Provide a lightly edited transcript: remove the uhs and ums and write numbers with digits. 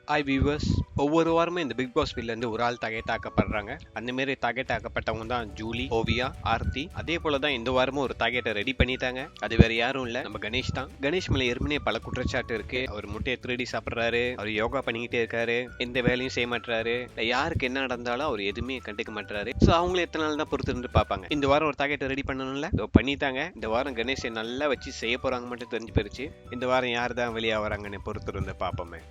Hi viewers, ஒவ்வொரு வாரமும் இந்த பிக் பாஸ் வீல்லேருந்து ஒரு ஆள் தகைத்தாக்கப்படுறாங்க. அந்த மாரி தகைத்தாக்கப்பட்டவங்க தான் ஜூலி, ஓவியா, ஆர்த்தி. அதே போல தான் இந்த வாரமும் ஒரு தகையத்தை ரெடி பண்ணிட்டாங்க. அது வேற யாரும் இல்ல, நம்ம கணேஷ் தான். கணேஷ் மேல ஏற்கனவே பல குற்றச்சாட்டு இருக்கு. அவர் முட்டையை திருடி சாப்பிட்றாரு, அவர் யோகா பண்ணிக்கிட்டே இருக்காரு, எந்த வேலையும் செய்ய மாட்டாரு, யாருக்கு என்ன நடந்தாலும் அவர் எதுவுமே கண்டுக்க மாட்டாரு. ஸோ அவங்கள எத்தனை நாள் தான் பொறுத்து இருந்து பார்ப்பாங்க. இந்த வாரம் ஒரு தகையத்தை ரெடி பண்ணணும்ல, பண்ணிட்டாங்க. இந்த வாரம் கணேஷை நல்லா வச்சு செய்ய போறாங்க மட்டும் தெரிஞ்சு போயிருச்சு. இந்த வாரம் யார் தான் வெளியே வராங்கன்னு பொறுத்து இருந்து பார்ப்போமே.